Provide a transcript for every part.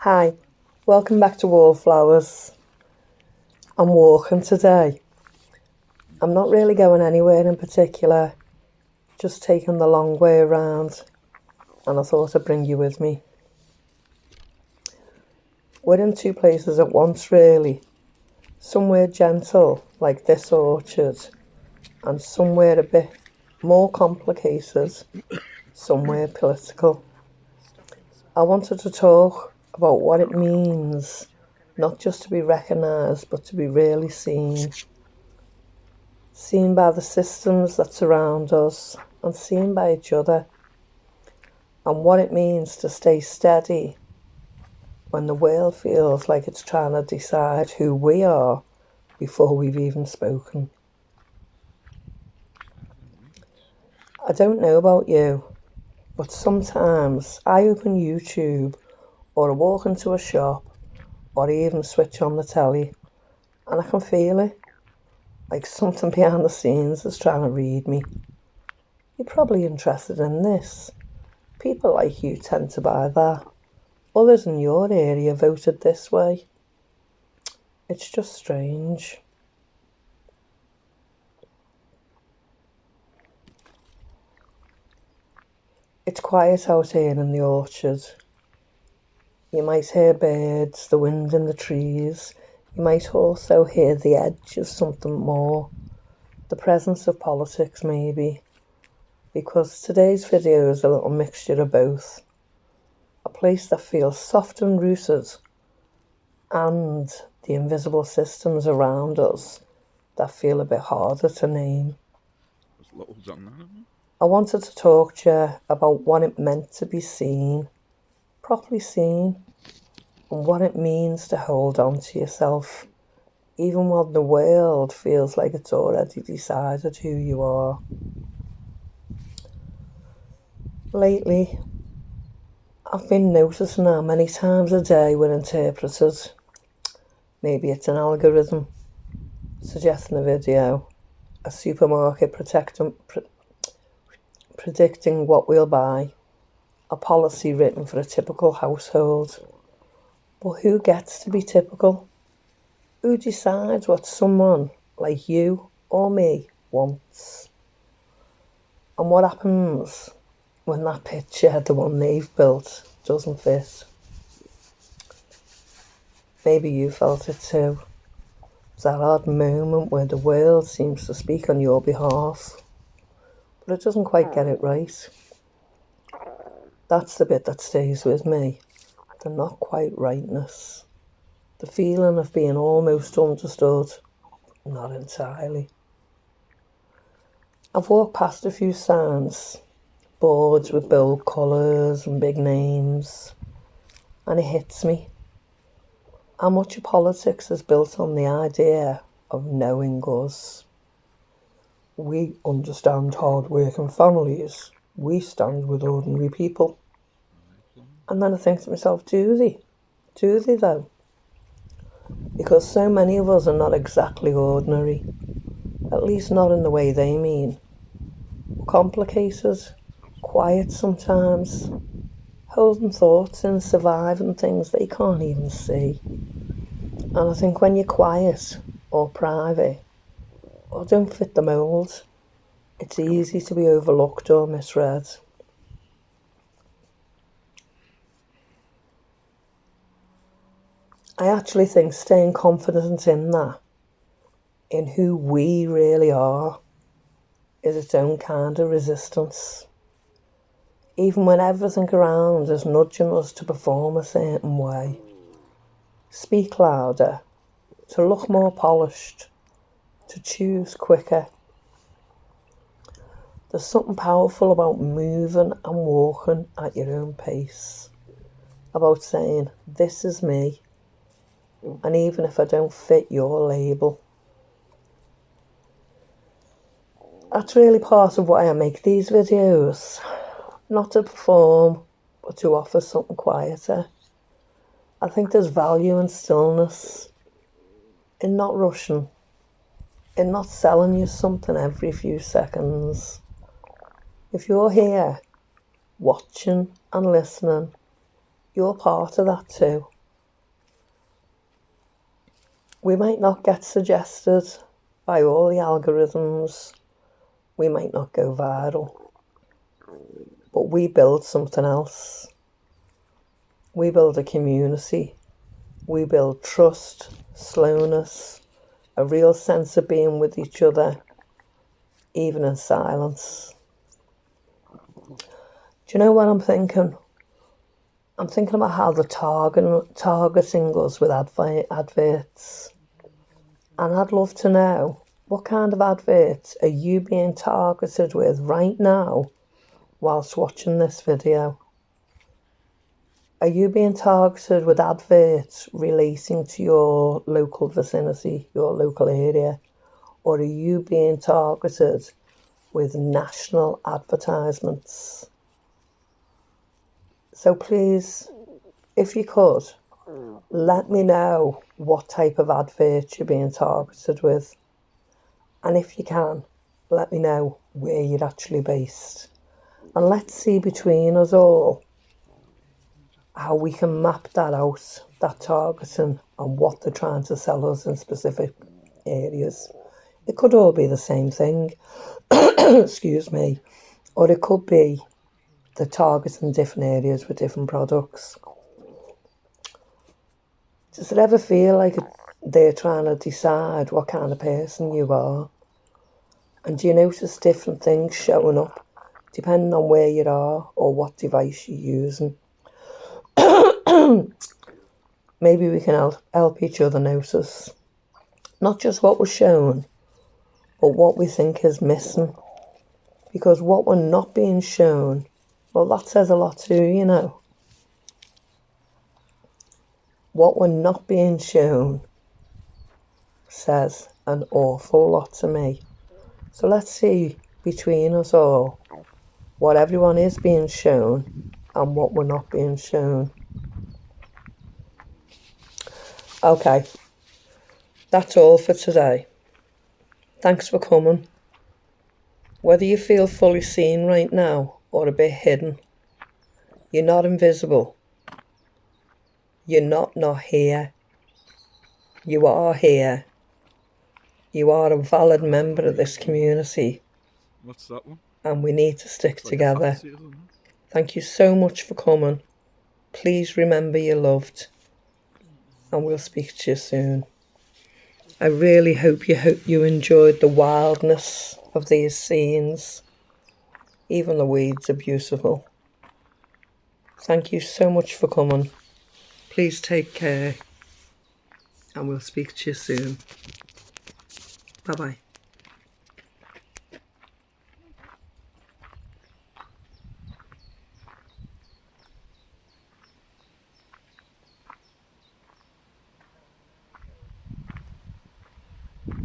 Hi, welcome back to Wallflowers. I'm walking today. I'm not really going anywhere in particular, just taking the long way around, and I thought I'd bring you with me. We're in two places at once, really. Somewhere gentle, like this orchard, and somewhere a bit more complicated, somewhere political. I wanted to talk about what it means not just to be recognised, but to be really seen. Seen by the systems that surround us and seen by each other, and what it means to stay steady when the world feels like it's trying to decide who we are before we've even spoken. I don't know about you, but sometimes I open YouTube or I walk into a shop or I even switch on the telly and I can feel it, like something behind the scenes is trying to read me. You're probably interested in this. People like you tend to buy that. Others in your area voted this way. It's just strange. It's quiet out here in the orchard. You might hear birds, the wind in the trees. You might also hear the edge of something more. The presence of politics, maybe. Because today's video is a little mixture of both. A place that feels soft and rooted, and the invisible systems around us that feel a bit harder to name. I wanted to talk to you about what it meant to be seen, properly seen, and what it means to hold on to yourself, even when the world feels like it's already decided who you are. Lately, I've been noticing how many times a day we're interpreted. Maybe it's an algorithm suggesting a video, a supermarket predicting what we'll buy, a policy written for a typical household. But who gets to be typical? Who decides what someone like you or me wants? And what happens when that picture, the one they've built, doesn't fit? Maybe you felt it too. That odd moment where the world seems to speak on your behalf, but it doesn't quite get it right. That's the bit that stays with me, the not quite rightness, the feeling of being almost understood, not entirely. I've walked past a few signs, boards with bold colours and big names, and it hits me how much of politics is built on the idea of knowing us. We understand hard-working families. We stand with ordinary people. And then I think to myself, do they? Do they though? Because so many of us are not exactly ordinary, at least not in the way they mean. Complicated, quiet sometimes, holding thoughts and surviving things they can't even see. And I think when you're quiet or private or don't fit the mould, it's easy to be overlooked or misread. I actually think staying confident in that, in who we really are, is its own kind of resistance. Even when everything around is nudging us to perform a certain way, speak louder, to look more polished, to choose quicker. There's something powerful about moving and walking at your own pace, about saying, this is me, and even if I don't fit your label. That's really part of why I make these videos, not to perform, but to offer something quieter. I think there's value in stillness, in not rushing, in not selling you something every few seconds. If you're here, watching and listening, you're part of that too. We might not get suggested by all the algorithms. We might not go viral. But we build something else. We build a community. We build trust, slowness, a real sense of being with each other, even in silence. Do you know what I'm thinking? I'm thinking about how the targeting us with adverts. And I'd love to know, what kind of adverts are you being targeted with right now whilst watching this video? Are you being targeted with adverts relating to your local vicinity, your local area? Or are you being targeted with national advertisements? So please, if you could, let me know what type of adverts you're being targeted with. And if you can, let me know where you're actually based. And let's see between us all how we can map that out, that targeting, and what they're trying to sell us in specific areas. It could all be the same thing, excuse me, or it could be the targeting different areas with different products. Does it ever feel like they're trying to decide what kind of person you are? And do you notice different things showing up depending on where you are or what device you're using? Maybe we can help each other notice not just what was shown, but what we think is missing. Because what we're not being shown, well, that says a lot too, you know. What we're not being shown says an awful lot to me. So let's see between us all what everyone is being shown and what we're not being shown. Okay, that's all for today. Thanks for coming. Whether you feel fully seen right now or a bit hidden, you're not invisible. You're not here. You are here. You are a valid member of this community. What's that one? And we need to stick together. Thank you so much for coming. Please remember you're loved. And we'll speak to you soon. I really hope you enjoyed the wildness of these scenes. Even the weeds are beautiful. Thank you so much for coming. Please take care. And we'll speak to you soon. Bye-bye.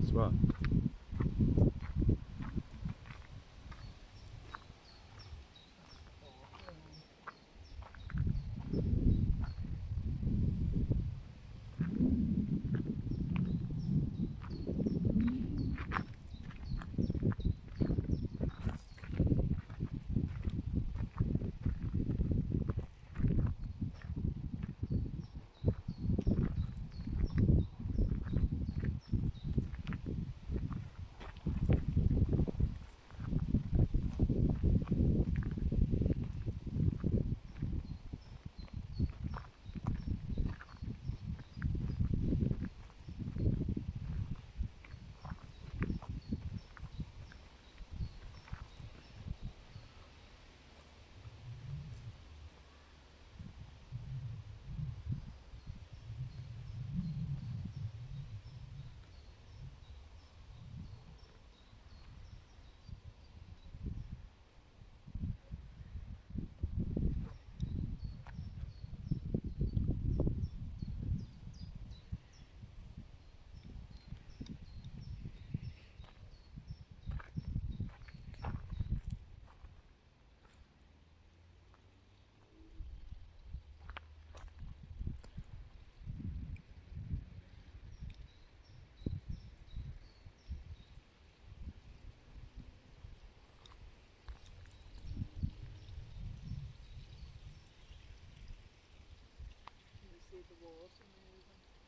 As well.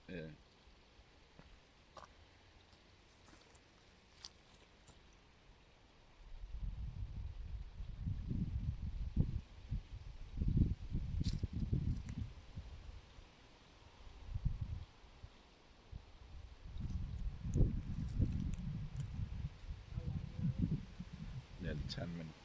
Yeah. 10 minutes.